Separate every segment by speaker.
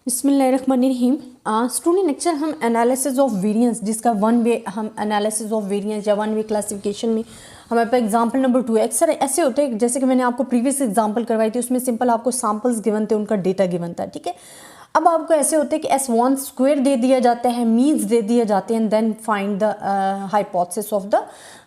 Speaker 1: बिस्मिल्लाहिर्रहमानिर्रहीम। Student lecture हम analysis of variance, जिसका वन वे हम एनालिसिस ऑफ वेरिएंस या वन वे क्लासिफिकेशन में हमारे पास एग्जांपल नंबर 2 है। अक्सर ऐसे होते हैं जैसे कि मैंने आपको प्रीवियस एग्जांपल करवाई थी, उसमें सिंपल आपको सैम्पल्स गिवन थे, उनका डेटा गिवन था, ठीक है। अब आपको ऐसे होते हैं कि S1 स्क्वायर दे दिया जाता है, मीन्स दे दिए जाते हैं, then find the hypothesis of the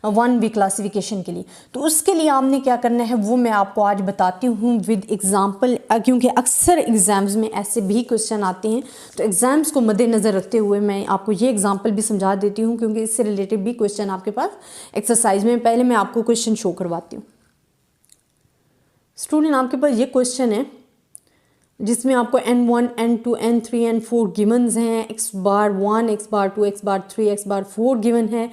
Speaker 1: one way classification के लिए। तो उसके लिए आपने क्या करना है वो मैं आपको आज बताती हूँ विद एग्जांपल, क्योंकि अक्सर एग्जाम्स में ऐसे भी क्वेश्चन आते हैं। तो एग्जाम्स को मद्देनज़र रखते हुए मैं आपको ये एग्जांपल भी समझा देती हूँ, क्योंकि इससे रिलेटेड भी क्वेश्चन आपके पास एक्सरसाइज में। पहले मैं आपको क्वेश्चन शो करवाती हूँ। स्टूडेंट, आपके पास ये क्वेश्चन है जिसमें आपको n1, n2, n3, n4 गिवन्स हैं, x बार 1, x बार 2, x बार 3, x बार 4 गिवन है,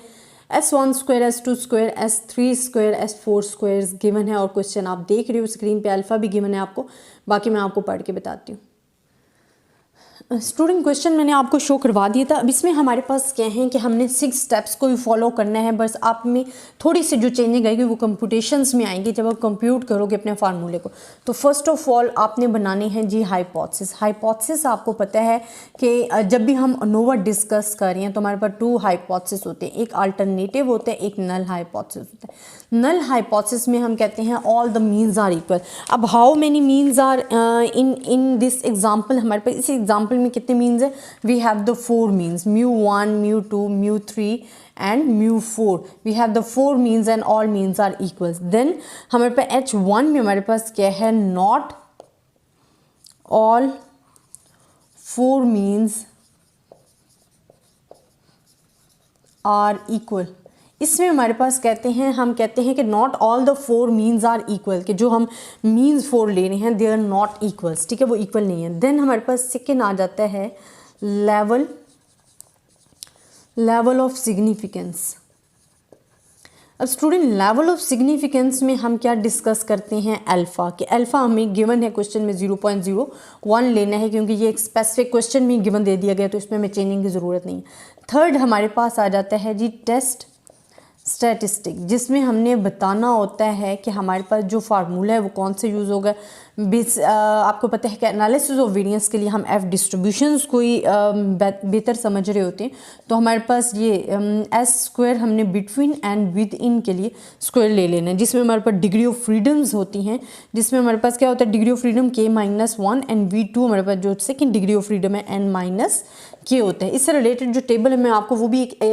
Speaker 1: s1 square, s2 square, s3 square, s4 square given है। और क्वेश्चन आप देख रहे हो स्क्रीन पे, अल्फ़ा भी गिवन है आपको, बाकी मैं आपको पढ़ के बताती हूँ। स्टूडेंट, क्वेश्चन मैंने आपको शो करवा दिया था। अब इसमें हमारे पास क्या है कि हमने 6 स्टेप्स को ही फॉलो करना है, बस आप में थोड़ी सी जो चेंजिंग आएगी वो कंप्यूटेशंस में आएंगी जब आप कंप्यूट करोगे अपने फार्मूले को। तो फर्स्ट ऑफ ऑल आपने बनाने हैं जी हाइपोथेसिस। हाइपोथेसिस आपको पता है कि जब भी हम अनोवा डिस्कस कर रहे हैं तो हमारे पास 2 हाइपोथेसिस होते हैं, एक अल्टरनेटिव होता है, एक नल हाइपोथेसिस होता है। नल हाइपोथेसिस में हम कहते हैं all the means are equal. अब how many means are in this example, हमारे पास इस एग्जाम्पल में कितने मीन्स है? We have the 4 means, μ1, μ2, μ3 and μ4। We have the 4 means and all means are equal. Then हमारे पास H1 में हमारे पास क्या है? Not all 4 means are equal. इसमें हमारे पास हम कहते हैं कि not all the 4 means are equal, कि जो हम मीन्स 4 ले रहे हैं दे आर नॉट इक्वल्स, ठीक है, वो इक्वल नहीं है। देन हमारे पास सेकेंड आ जाता है लेवल ऑफ सिग्निफिकेंस। अब स्टूडेंट, लेवल ऑफ सिग्निफिकेंस में हम क्या डिस्कस करते हैं? अल्फ़ा, कि अल्फ़ा हमें गिवन है क्वेश्चन में 0.01 लेना है, क्योंकि ये एक स्पेसिफिक क्वेश्चन में गिवन दे दिया गया, तो इसमें हमें चेंजिंग की ज़रूरत नहीं है। थर्ड हमारे पास आ जाता है जी टेस्ट स्टैटिस्टिक, जिसमें हमने बताना होता है कि हमारे पास जो फार्मूला है वो कौन से यूज़ होगा। आपको पता है कि एनालिसिस ऑफ वेरिएंस के लिए हम एफ डिस्ट्रीब्यूशंस को ही बेहतर समझ रहे होते हैं। तो हमारे पास ये एस स्क्वायर हमने बिटवीन एंड विद इन के लिए स्क्वायर ले लेना है, जिसमें हमारे पास डिग्री ऑफ फ्रीडम्स होती हैं, जिसमें हमारे पास क्या होता है? Degree of freedom k-1 and v2 हमारे पास जो सेकेंड डिग्री ऑफ फ्रीडम है n-k होता है। इससे रिलेटेड जो टेबल है मैं आपको वो भी एक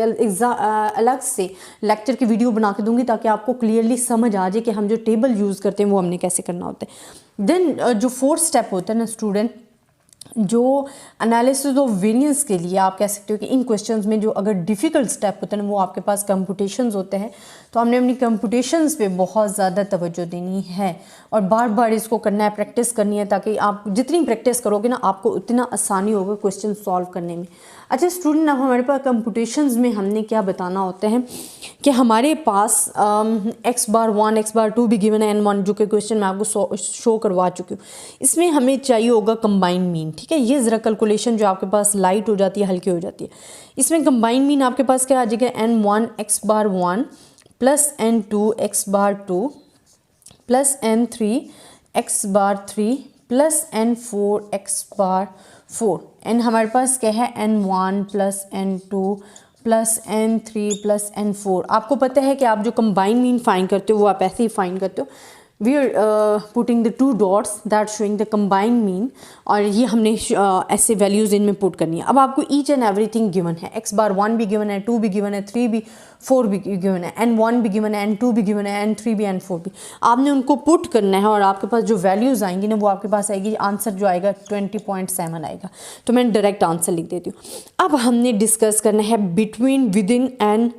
Speaker 1: अलग से लेक्चर की वीडियो बना के दूंगी, ताकि आपको क्लियरली समझ आ जाए कि हम जो टेबल यूज़ करते हैं वो हमने कैसे करना होता है। देन जो 4th स्टेप होता है ना स्टूडेंट, जो एनालिसिस ऑफ वेरिएंस के लिए आप कह सकते हो कि इन क्वेश्चंस में जो अगर डिफ़िकल्ट स्टेप होता है ना वो आपके पास कंप्यूटेशंस होते हैं। तो हमने अपनी कंप्यूटेशंस पे बहुत ज़्यादा तवज्जो देनी है और बार बार इसको करना है, प्रैक्टिस करनी है, ताकि आप जितनी प्रैक्टिस करोगे ना आपको उतना आसानी होगा क्वेश्चन सॉल्व करने में। अच्छा स्टूडेंट, अब हमारे पास कंप्यूटेशंस में हमने क्या बताना होता है कि हमारे पास x बार 1, x बार 2 भी गिवन है, n1 जो कि क्वेश्चन मैं आपको शो करवा चुकी हूँ। इसमें हमें चाहिए होगा कंबाइन मीन, ठीक है। ये ज़रा कैलकुलेशन जो आपके पास लाइट हो जाती है, हल्की हो जाती है। इसमें कंबाइन मीन आपके पास क्या आ जाएगा? n1 x बार 1 प्लस n2 x बार 2 प्लस n3 x बार 3 प्लस n4 x बार 4। एन हमारे पास क्या है? n1 plus n2 plus n3 plus n4। आपको पता है कि आप जो कंबाइन मीन फाइंड करते हो वो आप ऐसे ही फाइंड करते हो। We are putting the 2 dots that showing the combine mean, और ये हमने ऐसे वैल्यूज़ इनमें पुट करनी है। अब आपको ईच एंड एवरीथिंग गिवन है, x बार 1 भी गिवन है, 2 भी गिवन है, 3 भी 4 भी गिवन है, n1 भी गिवन है, n2 भी गिवन है, n3 भी, n4 भी। आपने उनको पुट करना है और आपके पास जो वैल्यूज़ आएंगी ना वो आपके पास आएगी, आंसर जो आएगा 20.7 आएगा। तो मैं डायरेक्ट आंसर लिख देती हूँ। अब हमने डिस्कस करना है between, with in and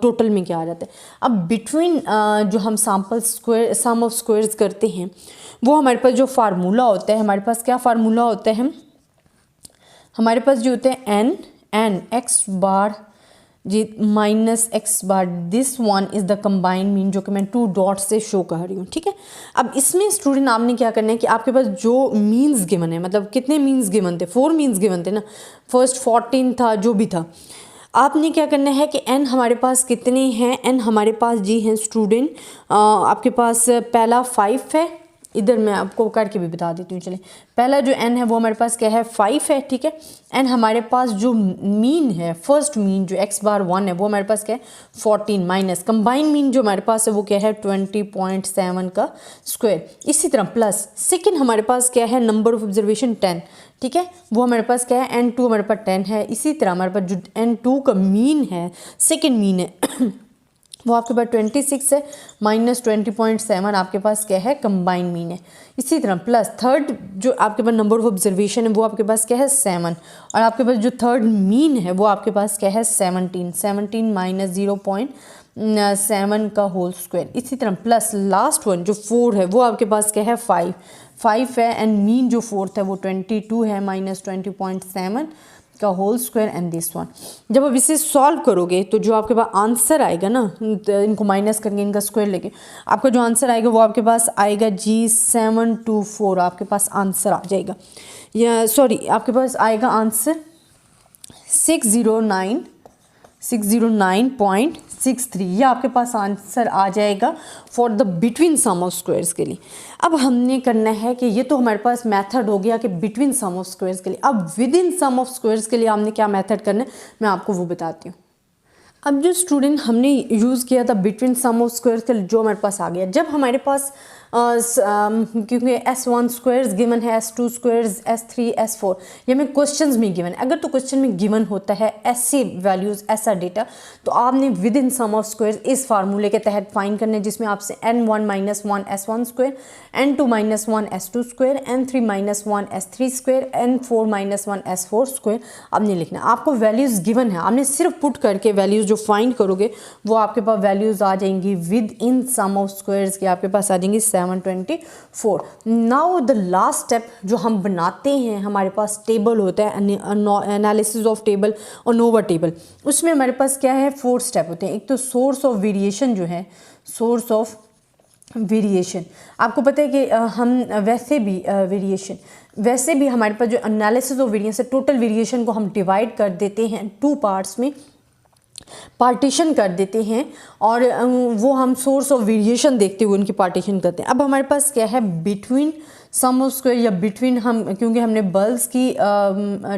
Speaker 1: total में क्या आ जाता है। अब बिटवीन जो हम सम ऑफ स्क्वायर्स करते हैं वो हमारे पास जो फार्मूला होता है, हमारे पास क्या फार्मूला होता है? हमारे पास जो होता है n x बार G minus x bar, this one is the combined mean, जो कि मैं 2 डॉट से शो कर रही हूँ, ठीक है। अब इसमें स्टूडेंट आपने क्या करना है कि आपके पास जो मीन्स गिवन है, मतलब कितने मीन्स गिवन थे? 4 मीन्स गिवन थे ना, फर्स्ट 14 था, जो भी था। आपने क्या करना है कि n हमारे पास कितने हैं? n हमारे पास जी हैं स्टूडेंट, आपके पास पहला 5 है, इधर मैं आपको करके भी बता देती हूँ। चलिए, पहला जो n है वो हमारे पास क्या है 5 है, ठीक है। एंड हमारे पास जो मीन है, फर्स्ट मीन जो x बार 1 है वो हमारे पास क्या है 14 माइनस कंबाइन मीन जो हमारे पास है वो क्या है 20.7 का स्क्वायर। इसी तरह प्लस सेकेंड हमारे पास क्या है नंबर ऑफ ऑब्जर्वेशन 10, ठीक है, वो हमारे पास क्या है n2 हमारे पास 10 है। इसी तरह हमारे पास जो n2 का मीन है, सेकेंड मीन है वो आपके पास 26 है माइनस 20.7 आपके पास क्या है कंबाइन मीन है। इसी तरह प्लस थर्ड जो आपके पास नंबर ऑफ ऑब्जर्वेशन है वो आपके पास क्या है 7, और आपके पास जो थर्ड मीन है वो आपके पास क्या है 17 माइनस 0.7 का होल स्क्वायर। इसी तरह प्लस लास्ट वन जो 4 है वो आपके पास क्या है 5 है, एंड मीन जो फोर्थ है वो 22 है माइनस 20.7 का whole square and this one. जब आप इसे सॉल्व करोगे तो जो आपके पास आंसर आएगा ना, इनको माइनस करके इनका स्क्वायर लेके आपका जो आंसर आएगा वो आपके पास आएगा जी 724 आपके पास आंसर आ जाएगा, या सॉरी आपके पास आएगा आंसर 609.63, यह आपके पास आंसर आ जाएगा for the between sum of squares के लिए। अब हमने करना है कि ये तो हमारे पास मेथड हो गया कि बिटवीन सम ऑफ स्क्वायर्स के लिए। अब within sum of squares के लिए हमने क्या मेथड करना है मैं आपको वो बताती हूँ। अब जो स्टूडेंट हमने यूज़ किया था बिटवीन सम ऑफ स्क्वायर्स के लिए, जो हमारे पास आ गया, जब हमारे पास क्योंकि S1 स्क्वायर्स गिवन है, S2 स्क्वायर्स, S3, S4 ये हमें क्वेश्चंस में गिवन है। अगर तो क्वेश्चन में गिवन होता है ऐसे वैल्यूज़ ऐसा डेटा, तो आपने within sum of squares इस फार्मूले के तहत फाइंड करने, जिसमें आपसे n1 minus 1 S1 square, n2 minus 1 S2 square, n3 minus 1 S3 square, n4 minus 1 S4 square आपने लिखना। आपको वैल्यूज़ गिवन है, आपने सिर्फ पुट करके वैल्यूज़ जो फाइंड करोगे वो आपके पास वैल्यूज़ आ जाएंगी within sum of squares की, आपके पास आ जाएंगी 724। नाउ द लास्ट स्टेप जो हम बनाते हैं, हमारे पास टेबल होता है एनालिसिस ऑफ टेबल और नोवा टेबल, उसमें हमारे पास क्या है 4 स्टेप होते हैं। एक तो सोर्स ऑफ वेरिएशन जो है, सोर्स ऑफ वेरिएशन आपको पता है कि हम वैसे भी हमारे पास जो एनालिसिस ऑफ वेरिएंस है, टोटल वेरिएशन को हम डिवाइड कर देते हैं 2 पार्ट्स में, पार्टीशन कर देते हैं, और वो हम सोर्स ऑफ वेरिएशन देखते हुए उनकी पार्टीशन करते हैं। अब हमारे पास क्या है बिटवीन सम ऑफ स्क्वायर या बिटवीन, हम क्योंकि हमने बल्ब्स की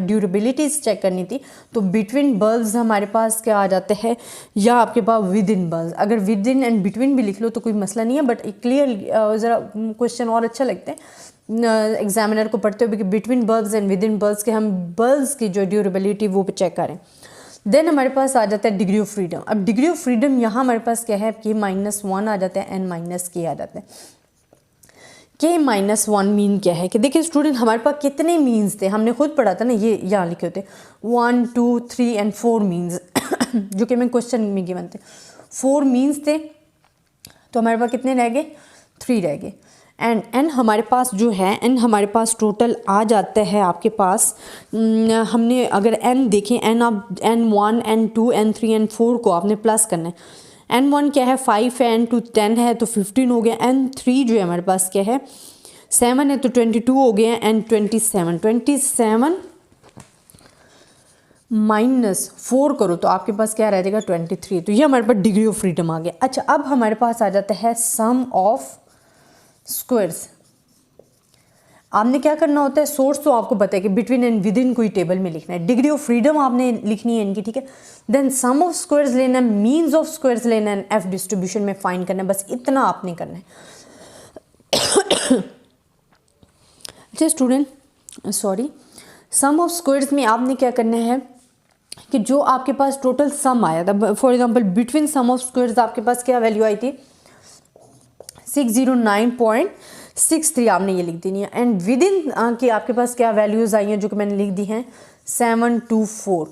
Speaker 1: ड्यूरेबिलिटीज़ चेक करनी थी, तो बिटवीन बल्ब्स हमारे पास क्या आ जाता है, या आपके पास विद इन बल्ब्स। अगर विद इन एंड बिटवीन भी लिख लो तो कोई मसला नहीं है, बट क्लियर ज़रा क्वेश्चन और अच्छा लगता है एग्जामिनर को पढ़ते हुए कि between bulbs and with in bulbs के हम बल्ब्स की जो ड्यूरेबिलिटी वो चेक करें। देन हमारे पास आ जाता है डिग्री ऑफ फ्रीडम। अब डिग्री ऑफ फ्रीडम यहाँ हमारे पास क्या है कि -1 आ जाता है, n-k आ जाता है। k-1 मीन क्या है कि देखिए स्टूडेंट, हमारे पास कितने मीन्स थे, हमने खुद पढ़ा था ना, ये यहाँ लिखे होते 1, 2, 3 एंड 4 मीन्स जो कि मैं क्वेश्चन में गिवन थे। 4 मीन्स थे, तो हमारे पास कितने रह गए, 3 रह गए। एंड हमारे पास जो है एन हमारे पास टोटल आ जाता है आपके पास, हमने अगर एन देखें, एन आप n1, n2, n3, n4 को आपने प्लस करना है। n1 क्या है 5 है, n2 10 है तो 15 हो गया, n3 जो है हमारे पास क्या है 7 है तो 22 हो गया, एंड 27 माइनस 4 करो तो आपके पास क्या रह जाएगा 23। तो ये हमारे पास डिग्री ऑफ फ्रीडम आ गया। अच्छा, अब हमारे पास आ जाता है सम ऑफ स्क्वायर्स। आपने क्या करना होता है, सोर्स तो आपको पता है कि बिटवीन एंड विद इन कोई टेबल में लिखना है, डिग्री ऑफ फ्रीडम आपने लिखनी है इनकी, ठीक है। देन सम ऑफ स्क्वायर्स लेना है, मीन्स ऑफ स्क्वायर्स लेना है, एफ डिस्ट्रीब्यूशन में फाइंड करना है, बस इतना आपने करना है। अच्छा student, sorry, sum of squares में आपने क्या करना है कि जो आपके पास टोटल सम आया था, for example between sum of squares आपके पास क्या वैल्यू आई थी 609.63 आपने ये लिख देनी है, एंड विद इन की आपके पास क्या वैल्यूज़ आई हैं जो कि मैंने लिख दी हैं 724।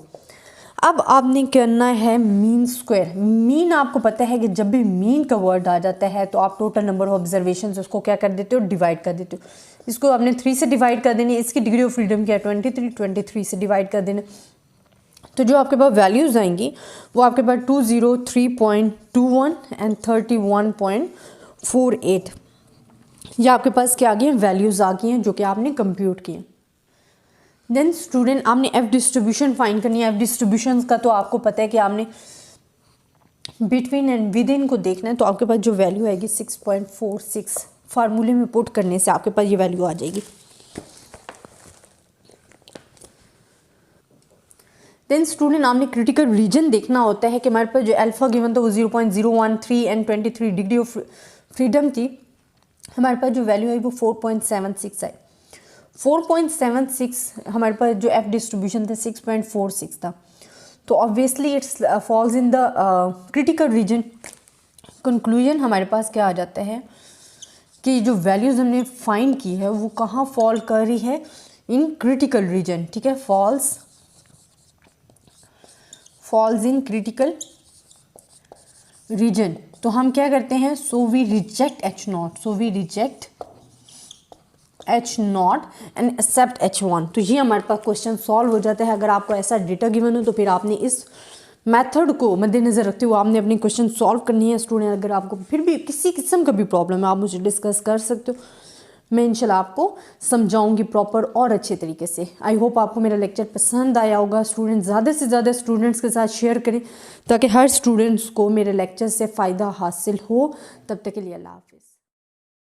Speaker 1: अब आपने करना है मीन स्क्वायर। मीन आपको पता है कि जब भी मीन का वर्ड आ जाता है तो आप टोटल नंबर ऑफ ऑब्जर्वेशन उसको क्या कर देते हो, डिवाइड कर देते हो। इसको आपने 3 से डिवाइड कर देनी है, इसकी डिग्री ऑफ फ्रीडम क्या है 23 से डिवाइड कर देना, तो जो आपके पास वैल्यूज़ आएंगी वो आपके पास 203.21 एंड 31.48 ये आपके पास क्या आ गई हैं, वैल्यूज़ आ गई हैं जो कि आपने कंप्यूट किए। देन स्टूडेंट, आपने एफ डिस्ट्रीब्यूशन फाइंड करनी है। एफ डिस्ट्रीब्यूशन का तो आपको पता है कि आपने बिटवीन एंड विद इन को देखना है, तो आपके पास जो वैल्यू आएगी 6.46 फार्मूले में पुट करने से आपके पास ये वैल्यू आ जाएगी। देन स्टूडेंट आपने क्रिटिकल रीजन देखना होता है कि हमारे पास जो अल्फ़ा गिवन था वो 0.013 एंड 23 डिग्री ऑफ फ्रीडम थी, हमारे पास जो वैल्यू है वो 4.76 है। 4.76 हमारे पास जो एफ डिस्ट्रीब्यूशन था 6.46 था, तो obviously it's falls in the critical reason. Conclusion हमारे पास क्या आ जाता है कि जो वैल्यूज़ हमने फाइंड की है वो कहाँ फॉल कर रही है, इन क्रिटिकल रीजन, ठीक है, फॉल्स इन क्रिटिकल रीजन। तो हम क्या करते हैं, so we reject H0 and accept H1। तो ये हमारे पास क्वेश्चन सॉल्व हो जाता है। अगर आपको ऐसा डेटा गिवन हो तो फिर आपने इस मेथड को मद्देनज़र रखते हुए आपने अपनी क्वेश्चन सॉल्व करनी है। स्टूडेंट अगर आपको फिर भी किसी किस्म का भी प्रॉब्लम है आप मुझे डिस्कस कर सकते हो, मैं इंशाल्लाह आपको समझाऊंगी प्रॉपर और अच्छे तरीके से। आई होप आपको मेरा लेक्चर पसंद आया होगा। स्टूडेंट ज़्यादा से ज़्यादा स्टूडेंट्स के साथ शेयर करें ताकि हर स्टूडेंट्स को मेरे लेक्चर से फ़ायदा हासिल हो। तब तक के लिए अल्लाह हाफिज़।